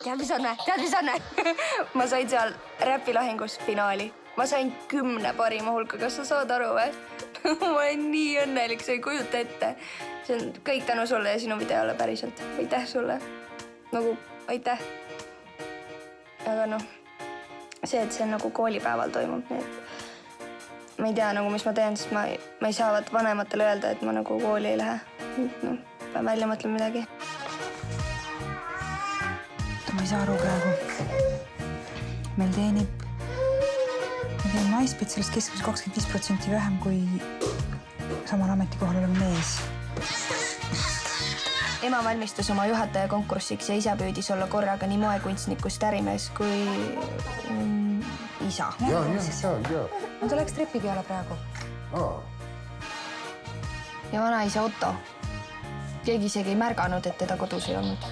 Tead, mis on? Ma sain seal räpilahingus finaali. Ma sain 10 parima hulka, kas sa saad aru või? Ma olen nii õnnelik, sa ei kujuta ette. See on kõik tänu sulle ja sinu videole päriselt. Aitäh sulle. Nagu, aitäh. Aga noh, see, et see nagu koolipäeval toimub, nii et ma ei tea nagu, mis ma teen, sest ma ei saa vanematele öelda, et ma nagu kooli ei lähe. No, pean välja mõtlema midagi. Ma ei saa aru praegu. Meil teenib naisspitselist keskmiselt 25% vähem kui samal ametikohal olev mees. Ema valmistus oma juhataja konkurssiks ja isa püüdis olla korraga nii moekunstnikust ärimees kui isa. Ja. No ta läks trepi peale praegu. Ja vanaisa Otto. Keegi isegi ei märganud, et teda kodus ei olnud.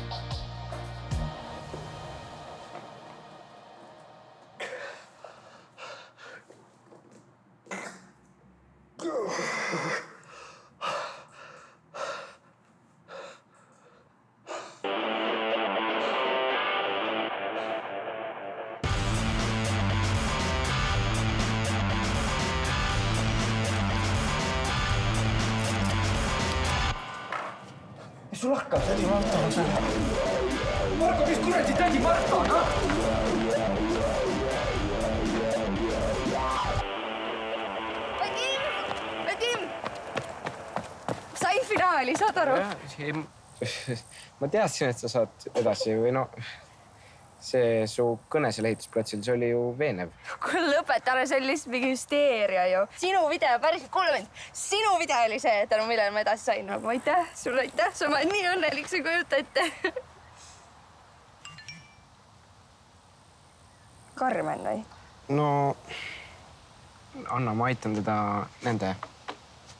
Sul hakkab see Marko, mis kuradi tädi Marko, noh? Vadim! Sai finaali, saad aru? Ma teadsin, et sa saad edasi või no... See su kõne seal ehitusplatsil, see oli ju veenev. Kui lõpetare, see oli lihtsalt mingi hüsteeria ju. Sinu video päriselt, kuule mind, sinu video oli see, tänu millele ma edasi sain. Nagu aitäh, sulle aitäh, sa oled nii õnnelik, sa ei kujuta ette. Karmen või? No, Anna, ma aitan teda nende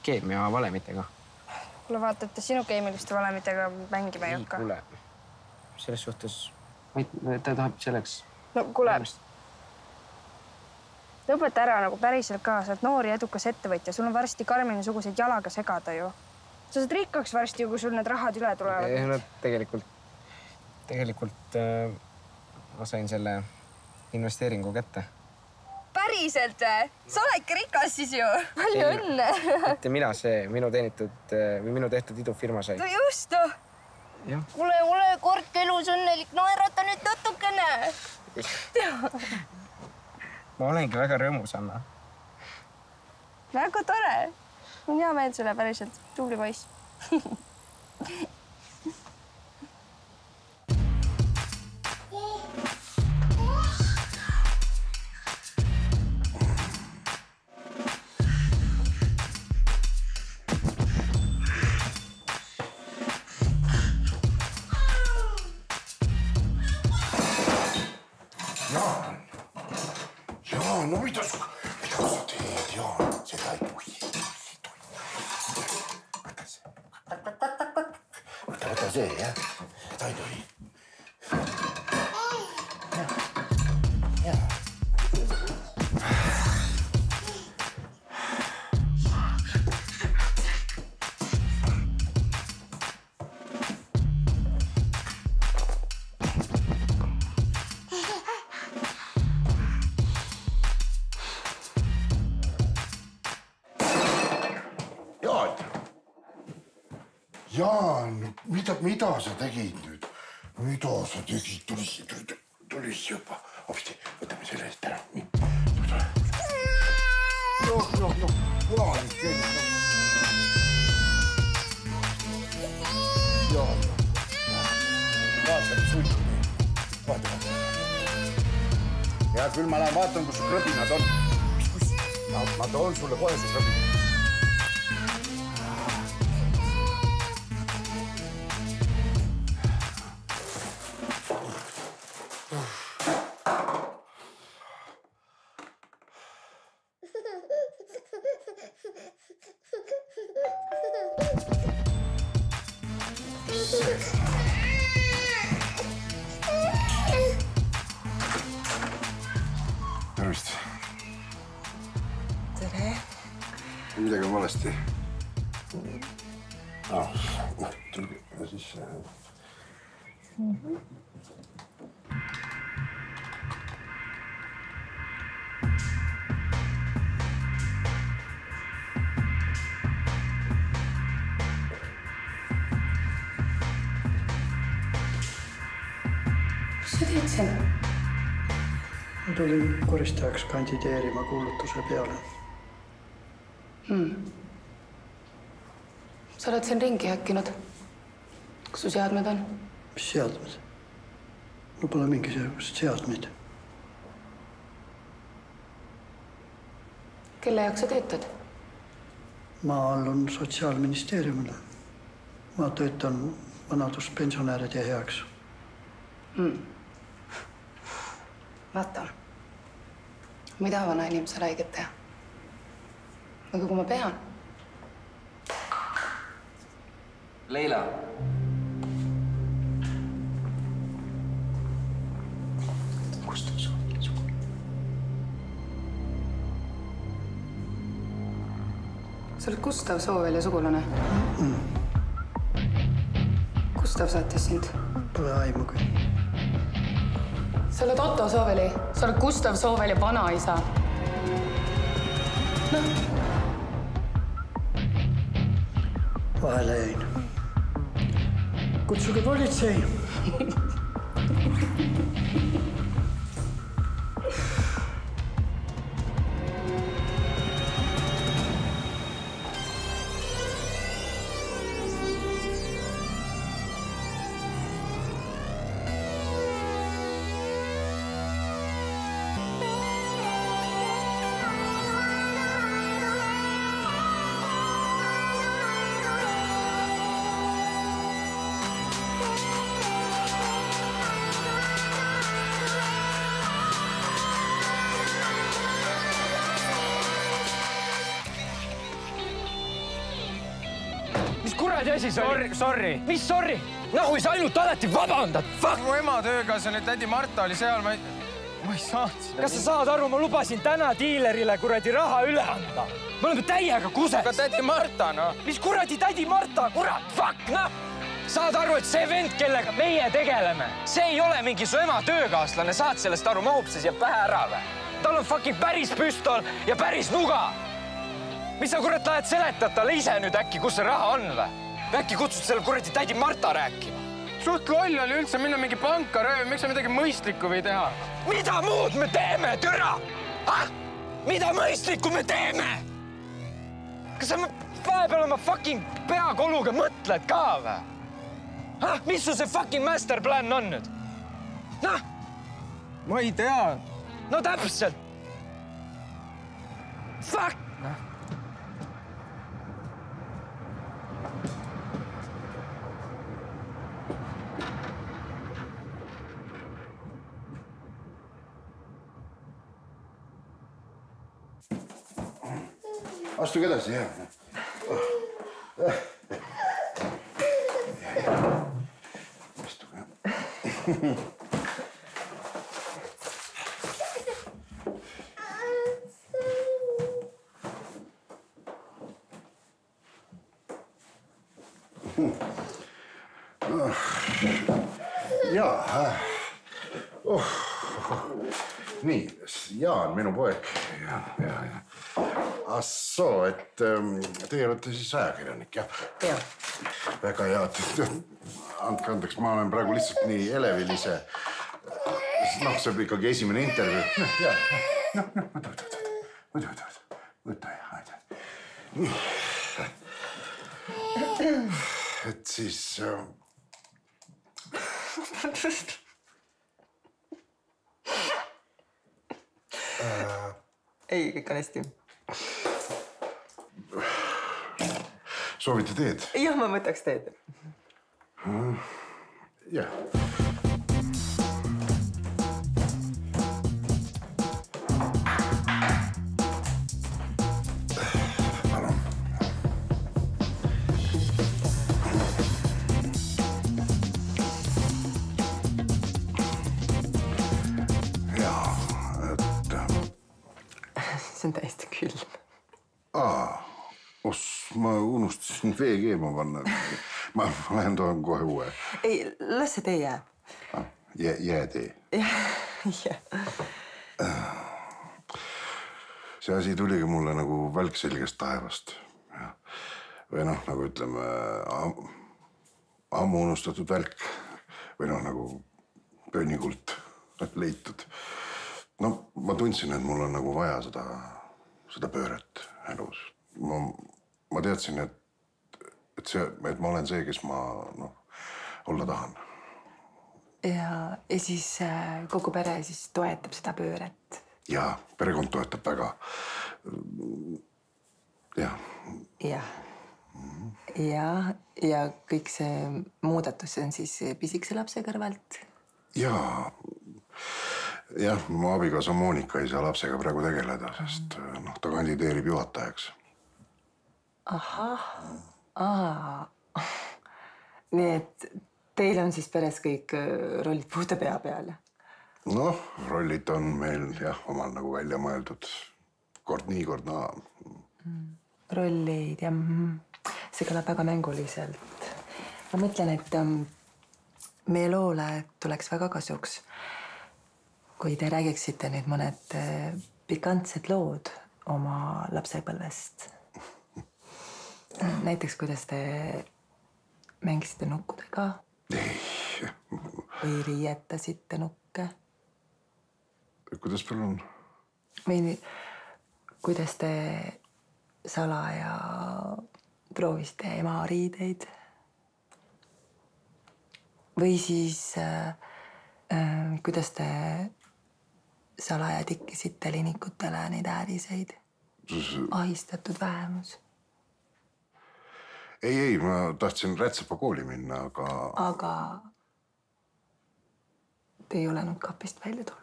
keemiavalemitega. Kuule, vaata, et sinu keemiliste valemitega mängima ei hakka. Kuule, selles suhtes... Ta tahab selleks... No kuule, lõpeta ära nagu päriselt ka, sa oled noor ja edukas ettevõtja, sul on varsti Karmeni-suguseid jalaga segada ju. Sa saad rikkaks varsti ju, kui sul need rahad üle tulevad. No tegelikult ma sain selle investeeringu kätte. Päriselt või? Sa oledki rikas siis ju. Palju õnne. Mitte mina see, minu tehtud idufirma sai. No just. Kuule, ole kord elus õnnelik, naerata nüüd natukene. Ma olengi väga rõõmus, Anna. Väga tore. On hea meel sulle päriselt. Tubli poiss. Jaan, no mida sa teed, Jaan? Seda ei tohi. Võta see, jah? Seda ei tohi. Jaan, mida sa tegid nüüd? Mida sa tegid? Tulis juba. Hopsti, võtame selle eest ära. Jaan, Jaan. Vaata, mis sulgu nii. Vaata. Ja küll ma lähen vaatan, kus su krõbinad on. Ma toon sulle kohe su krõbinad. Tervist. Tere. Midagi on valesti. Tulge ja siis... Mis sa teed siin? Ma tulin koristajaks kandideerima kuulutuse peale. Sa oled siin ringi häkkinud. Kus su seadmed on? Mis seadmed? Mul pole mingisugust seadmeid. Kelle jaoks sa töötad? Ma allun Sotsiaalministeeriumile. Ma töötan vanaduspensionäride heaks. Vaata. Ma ei taha vana inimesele haiget teha. Aga kui ma pean. Leila. Gustav Soovelja sugulane. Sa oled Gustav Soovelja sugulane? Gustav saatis sind. Pole aimugi. Sa oled Otto Sooveli. Sa oled Gustav Soovelja vanaisa. Noh. Vahele jäin. Kutsuge politsei. Mis kuradi asi see oli? Sorry. Mis sorry? Nahui, sa ainult alati vabandad. Fuck! Mu ema töökaaslane tädi Marta oli seal, ma ei saanud seda. Kas sa saad aru, ma lubasin täna diilerile kuradi raha üle anda. Me oleme täiega kuses. Aga tädi Marta, noh. Mis kuradi tädi Marta? Kurat, fuck, noh! Saad aru, et see vend, kellega meie tegeleme, see ei ole mingi su ema töökaaslane, saad sellest aru, mahupses ja pähe ära või? Tal on fucking päris püstol ja päris nuga. Mis sa kurat lähed seletad talle ise nüüd äkki, kus see raha on või? Äkki kutsud selle kuradi tädi Marta rääkima? Suht loll oli üldse minna mingi panka rööv, miks sa midagi mõistlikku või teha? Mida muud me teeme, türa? Mida mõistlikku me teeme? Kas sa vahepeal oma fucking peakoluga mõtled ka või? Mis su see fucking masterplan on nüüd? Noh? Ma ei tea. No täpselt. Fuck! Astuge edasi, jah. Astuge. Jaa. Nii, Jaan, minu poeg. Ja. Assoo, et teie olete siis ajakirjanik, jah? Jah. Väga hea. Andke andeks, ma olen praegu lihtsalt nii elevil ise. Noh, see on ikkagi esimene intervjuu. Jah. Võta ja aida. Et siis... Ei, kõik on hästi. Soovite teed? Jah, ma võtaks teed. Jah. Palun. Jaa, et... See on täiesti külm. Ma unustasin vee keema panna. Ma lähen toon kohe uue. Ei, las see tee jääb. Jäätee. Jah. See asi tuligi mulle nagu välk selgest taevast. Või noh, nagu ütleme, ammu unustatud välk. Või noh, nagu pöönikult leitud. No ma tundsin, et mul on nagu vaja seda pööret elus. Ma teadsin, et ma olen see, kes ma olla tahan. Ja siis kogu pere siis toetab seda pööret? Jaa, perekond toetab väga. Jah. Ja kõik see muudatus on siis pisikese lapse kõrvalt? Jah, mu abikaasa Monika ei saa lapsega praegu tegeleda, sest ta kandideerib juhatajaks. Nii et teil on siis peres kõik rollid puhta pea peal? Noh, rollid on meil omal nagu välja mõeldud. Kord nii, kord naa. Rollid, see kõlab väga mänguliselt. Ma mõtlen, et meie loole tuleks väga kasuks, kui te räägiksite nüüd mõned pikantsed lood oma lapsepõlvest. Näiteks, kuidas te mängisite nukkudega või riietasite nukke. Kuidas veel on? Või kuidas te salaja proovisite ema riideid? Või siis kuidas te salaja tikkisite linikutele neid ääriseid? Ahistatud vähemus. Ei, ma tahtsin Rätsepa kooli minna, aga... Aga te ei ole nüüd kapist välja tulnud.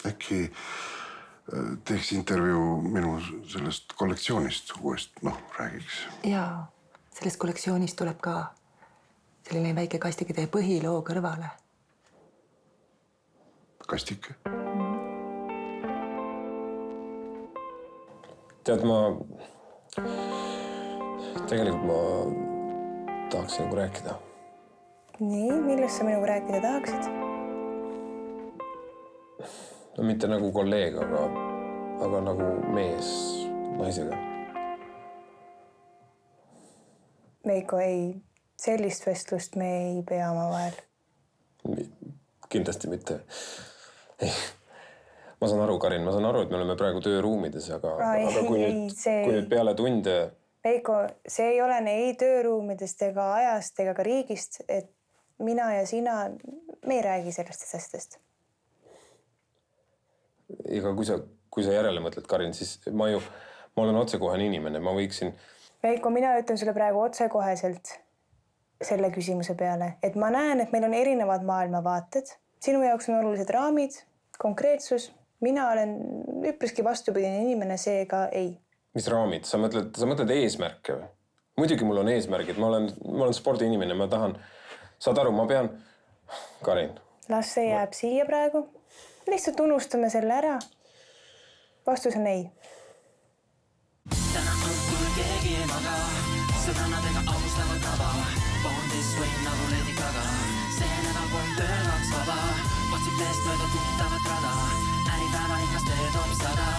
Äkki teeks intervjuu minu sellest kollektsioonist uuest, räägiks. Jaa, sellest kollektsioonist tuleb ka selline väike kastike teie põhiloo kõrvale. Kastike? Tead, tegelikult ma tahaksin nagu rääkida. Nii, millest sa minuga rääkida tahaksid? No mitte nagu kolleeg, aga nagu mees naisega. Veiko, ei, sellist vestlust me ei pea oma vahel. Kindlasti mitte. Ma saan aru, Karin, ma saan aru, et me oleme praegu tööruumides, aga kui nüüd peale tunde... Veiko, see ei ole ei tööruumidest ega ajast ega ka riigist, et mina ja sina, me ei räägi sellistest asjadest. Ega kui sa järele mõtled, Karin, siis ma olen otsekohene inimene, ma võiksin... Veiko, mina ütlen sulle praegu otsekoheselt selle küsimuse peale, et ma näen, et meil on erinevad maailmavaated. Sinu jaoks on olulised raamid, konkreetsus. Mina olen üpriski vastupidine inimene, seega ei. Mis raamid? Sa mõtled eesmärke või? Muidugi mul on eesmärgid, ma olen spordiinimene, ma tahan... Saad aru, ma pean... Karin. Las see jääb siia praegu. Lihtsalt unustame selle ära. Vastus on ei. Täna õhtul keegi ei maga, sõbrannadega austavad tava. Born this way nagu Lady Gaga. See nädal 3 tööl 2 vaba. Otsib leest mööda tuttavat rada. Äripäeva ikast töö toob 100.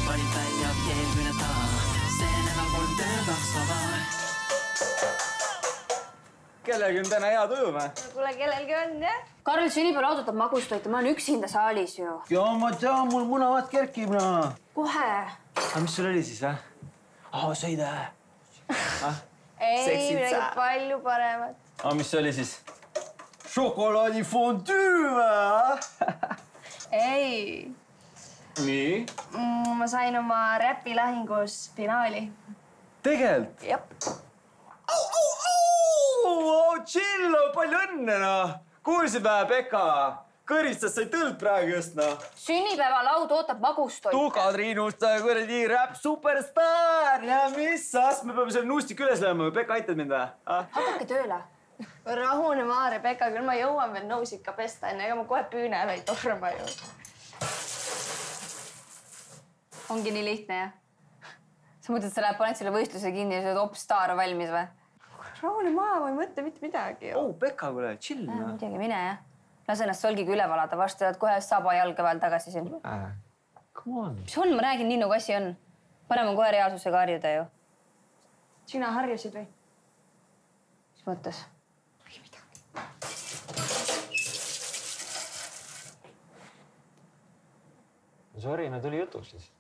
Valib välja keelküne taha. See nädal 3 tööl 2 vaba. Kellelgi on täna hea tuju või? Kuule, kellelgi on, jah? Karl sünnipäeval autotab magustoitu, ma olen üksinda saalis ju. Ja ma tean, mul munavad kerkib, Kohe. Aga mis sul oli siis, sõida. Ei, midagi palju paremat. Aga mis see oli siis? Šokolaadifondüü või? Ei. Nii? Ma sain oma räpilahingus finaali. Tegelt? Jep. Tšillo, palju õnne, Kuulsid vähe, Pekka? Kõristas sai tõld praegu just, Sünnipäevalaud ootab magustoitu. Tukatriinust, kuradi räpp superstaar. Ja mis asst, me peame selle nuustik üles lööma. Pekka, aitad mind või? Hakake tööle. Rahune Maare, Pekka, küll ma jõuan veel nõusika pesta enne, ega ma kohe püünele ei torma ju. Ongi nii lihtne, jah? Sa mõtled, sa paned selle võistluse kinni ja sa oled hoopis staar valmis või? Rahune maa, ma ei mõtle mitte midagi. Pekka, kuule, chill. Midagi, mine, jah. Lase ennast solgiga üle valada, varsti oled kohe saba jalga peal tagasi siin. Come on. Mis on, ma räägin nii, nagu asi on. Parem on kohe reaalsusega harjuda ju. Sina harjusid või? Mis mõttes? Ei midagi. Sorry, no tuli jutuks lihtsalt.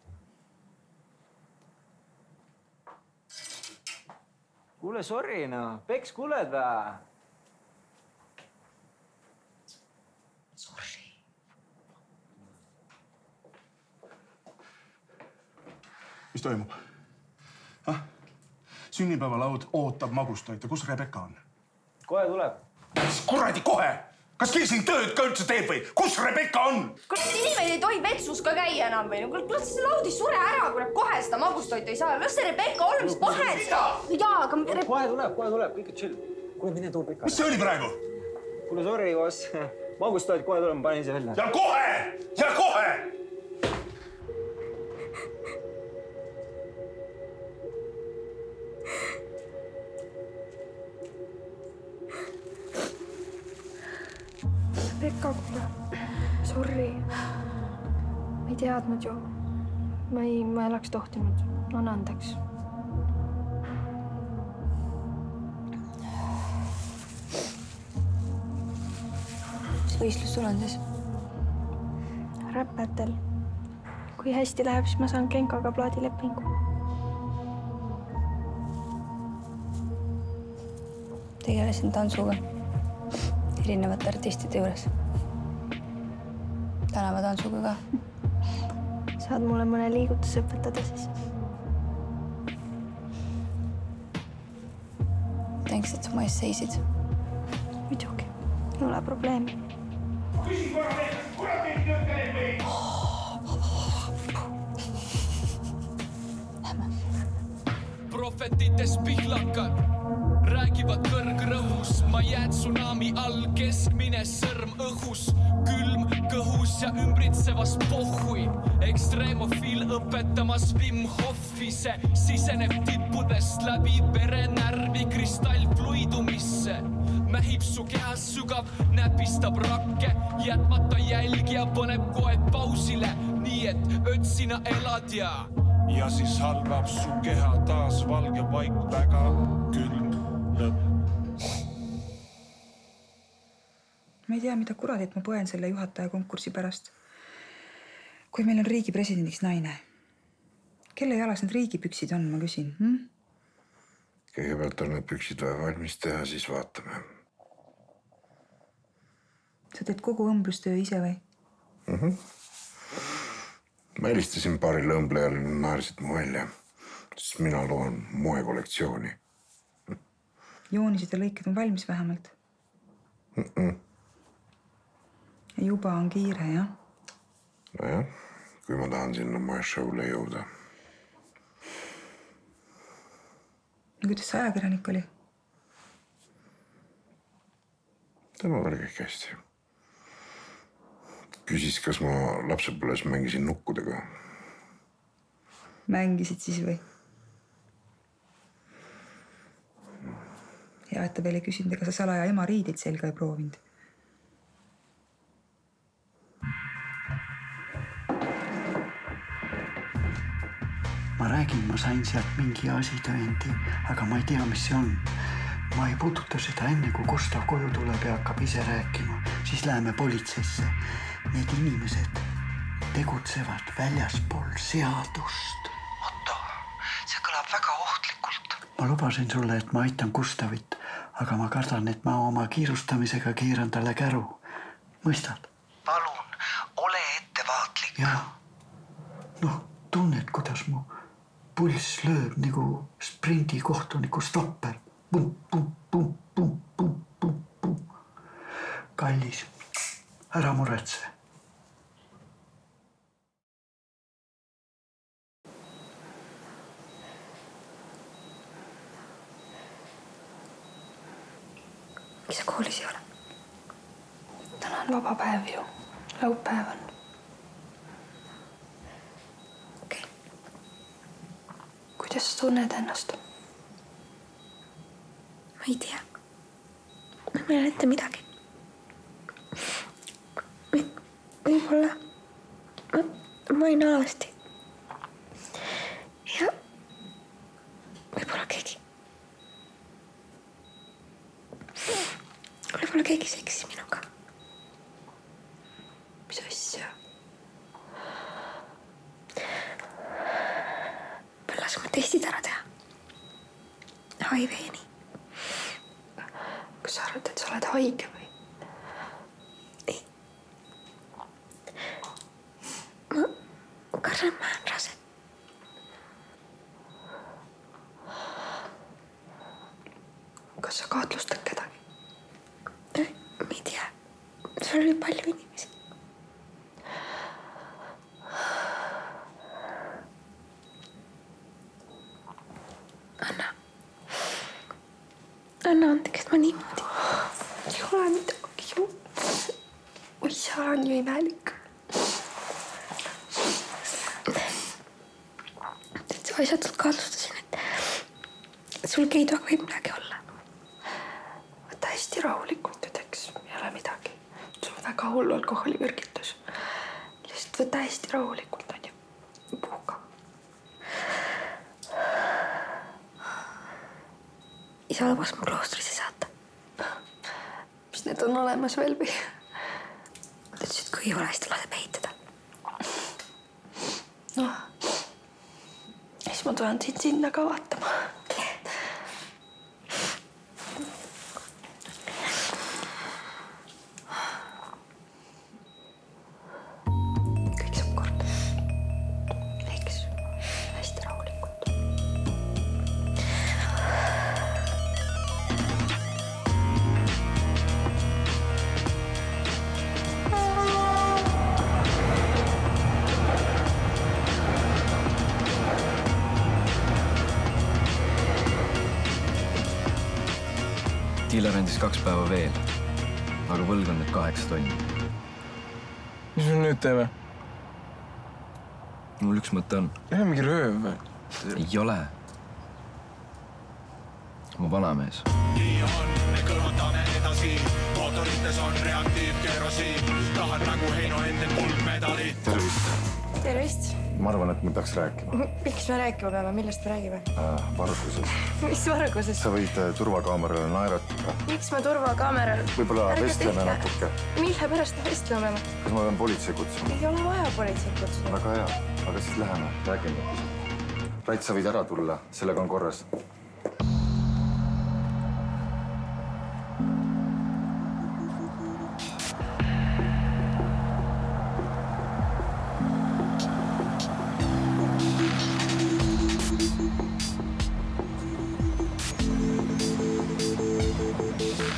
Kuule, sorry, no. Peks, kuuled vä? Sorry. Mis toimub? Sünnipäevalaud ootab magustoita. Kus Rebecca on? Kohe tuleb. Mis kuradi kohe? Kas keegi siin tööd ka üldse teeb või? Kus Rebecca on? Kuule, inimene ei tohi vetsus ka käia enam või? Kuule, see laudis sure ära, kui nad kohe seda magustoitu ei saa. Las see Rebecca on, mis vahet? Jaa, aga... Kohe tuleb, kõik chill. Kuule, mine too Rebecca. Mis see oli praegu? Kuule, sorry, boss. Magustoit kohe tuleb, ma panin ise välja. Ja kohe! Ja kohe! Rebecca, kuule. Sorry. Ma ei teadnud ju. Ma ei oleks tohtinud. Anna andeks. Mis võistlus sul on siis? Räppetel. Kui hästi läheb, siis ma saan Genkaga plaadilepingu. Tegelesin tantsuga. Erinevate artistide juures. Tänavatantsuga ka. Saad mulle mõne liigutuse õpetada siis? Tänks, et sa mu ees seisid. Muidugi. Ei ole probleemi. Küsin korra veel, kurat ei tööta neid või? Profetites pihlakad räägivad kõrgrõhus, ma jään tsunami all, keskmine sõrm õhus, külm kõhus ja ümbritsevas pohhui. Ekstreemofiil õpetamas Wim Hofi, see siseneb tippudest läbi verenärvi kristallfluidumisse. Mähib su kehas sügav, näpistab rakke, jätmata jälgi ja paneb koed pausile, nii et ötsina elad ja siis halvab su keha taas valge vaik, väga külm lõpp. Ma ei tea, mida kuradit ma põen selle juhataja konkursi pärast. Kui meil on riigi presidendiks naine. Kelle jalas need riigipüksid on, ma küsin? Kõigepealt on need püksid vaja valmis teha, siis vaatame. Sa teed kogu õmblustöö ise või? Ma helistasin paarile õmblejale, naersid mu välja, sest mina loon moekollektsiooni. Joonised ja lõiked on valmis vähemalt? Ja juba on kiire, jah? Nojah, kui ma tahan sinna moeshowle jõuda. Kuidas see ajakirjanik oli? Tema oli kõik hästi. Küsis, kas ma lapsepõlves mängisin nukkudega. Mängisid siis või? Ja et ta veel ei küsinud, ega sa salaja ema riidid selga ei proovinud. Ma räägin, ma sain sealt mingi asitõendi, aga ma ei tea, mis see on. Ma ei puuduta seda enne, kui Gustav koju tuleb ja hakkab ise rääkima. Siis läheme politseisse. Need inimesed tegutsevad väljaspool seadust. Otto, see kõlab väga ohtlikult. Ma lubasin sulle, et ma aitan Gustavit, aga ma kardan, et ma oma kiirustamisega keeran talle käru. Mõistad? Palun, ole ettevaatlik. Jaa. Noh, tunned, kuidas mu pulss lööb nagu sprindikohtuniku stopper. Pum, pum, pum, pum, pum, pum, pum. Kallis, ära muretse. Miks sa koolis ei ole? Täna on vaba päev ju. Laupäev on. Okei. Kuidas sa tunned ennast? Ma ei tea. Ma ei mäleta midagi. Võib-olla ma olin alasti. Ja võib-olla keegi võib-olla keegi seksis minuga. Mis asja? Lase ma testid ära teha. HIV-ni. Kas sa arvad, et sa oled haige või? Ei. Ma kardan, ma olen rase. Kas sa kahtlustad kedagi? Ma ei tea. Sul oli palju inimesi. Anna andeks, et ma niimoodi. Ei ole midagi ju. Mu isa on ju imelik. Täitsa asjatult kahtlustasin, et sul Keiduga võib midagi olla. Võta hästi rahulikult, eks ei ole midagi. Sul on väga hullu alkoholivürgitus. Lihtsalt võta hästi rahulikult, on ju. Puhka. Isa lubas mu kloostrisse saata. Mis need on olemas veel või? Ta ütles, et kui ei ole, siis ta laseb ehitada. Noh, siis ma tulen sinna ka vaatama. Kõik saab korda. Eks, hästi rahulikult. Diiler andis 2 päeva veel, aga võlg on nüüd 8 tonni. Mis me nüüd teeme? Mul üks mõte on. Ei ole mingi rööv või? Ei ole. Mu vanamees. Nii on, me kõrvatame edasi. Mootorites on reaktiivkerosiin. Tahan nagu Heino enne kuldmedalit. Tervist. Tervist. Ma arvan, et me peaks rääkima. Miks me rääkima peame? Millest me räägime? Vargusest. Mis vargusest? Sa võid turvakaamerale naeratada. Miks ma turvakaameral? Võib-olla vestleme natuke. Mille pärast me vestleme? Kas ma pean politsei kutsuma? Ei ole vaja politseid kutsuda. Väga hea. Aga siis läheme, räägime. Rait, sa võid ära tulla. Sellega on korras.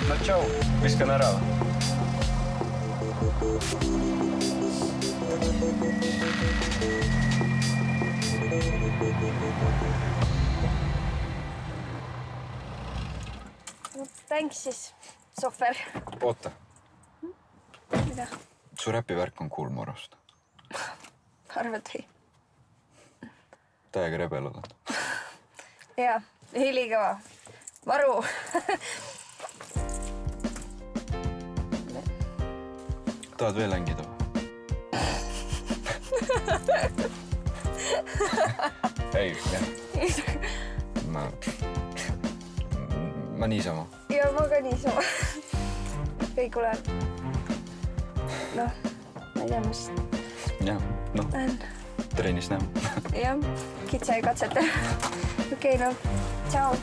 No tšau, viskan ära. No, thanks siis, Sohver. Oota, Mida? su räpivärk on cool mu arust. Arvad või? Täiega rebel oled. Jaa, ülikõva. Varu. Tahad veel hängida? Ei, jah. Ma niisama. Ja ma ka niisama. Ei, kuule. Noh, ma ei tea, mis... Jah, noh. Treenis näha. Jah, kitsa ei katseta. Okei, no, tšau.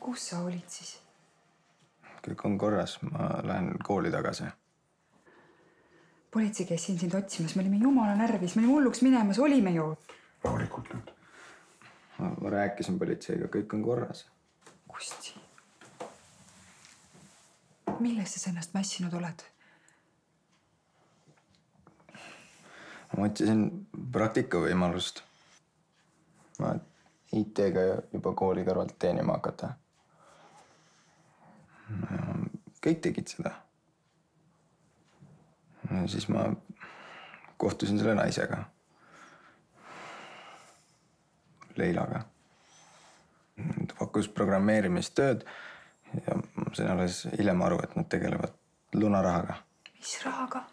Kus sa olid siis? Kõik on korras, ma lähen kooli tagasi. Politsei käis siin sind otsimas, me olime jumala närvis, me olime hulluks minemas, olime ju. Rahulikult nüüd. Ma rääkisin politseiga, kõik on korras. Kusti. Millesse sa ennast mässinud oled? Ma otsisin praktikavõimalust. Ma IT-ga juba kooli kõrvalt teenima hakata. Kõik tegid seda. Siis ma kohtusin selle naisega. Leilaga. Ta pakkus programmeerimistööd ja ma sain alles hiljem aru, et nad tegelevad lunarahaga. Mis rahaga?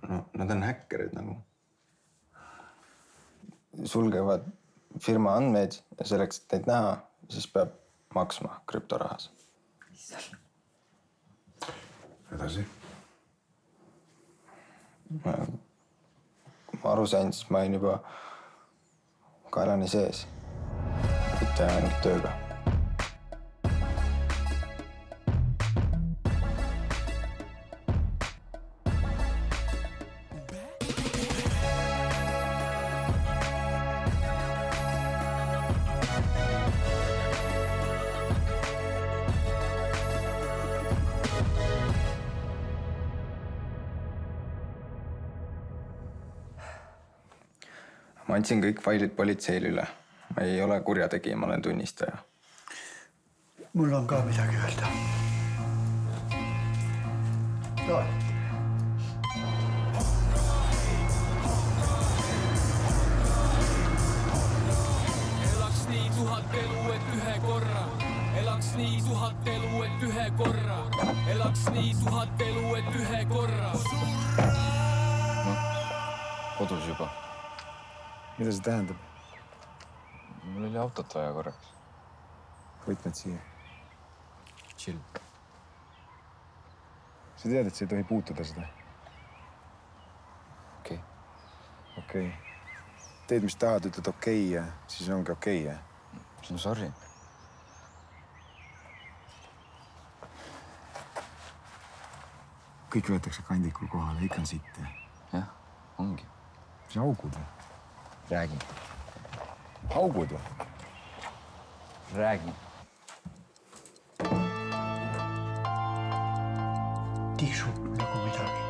No, nad on häkkerid nagu. Sulgevad firma andmeid ja selleks, et neid näha, siis peab maksma krüptorahas. Edasi? Kui ma aru sain, siis ma olin juba kaelani sees. Mitte ainult tööga. Ma andsin kõik failid politseile üle. Ma ei ole kurjategija, ma olen tunnistaja. Mul on ka midagi öelda. Loe. Elaks nii 1000 elu, et ühe korra. Elaks nii 1000 elu, et ühe korra. Elaks nii 1000 elu, et ühe korra. Kodus juba. Mida see tähendab? Mul oli autot vaja korraks. Võtmed siia. Chill. Sa tead, et sa ei tohi puutuda seda? Okei. Okei. Teed, mis tahad, ütled okei ja siis ongi okei, ja? No sorry. Kõik võetakse kandikul kohale, ikka on sitte. Jah, ongi. Mis augud või? Räägi. Augud või? Räägi. Tiksub nagu midagi.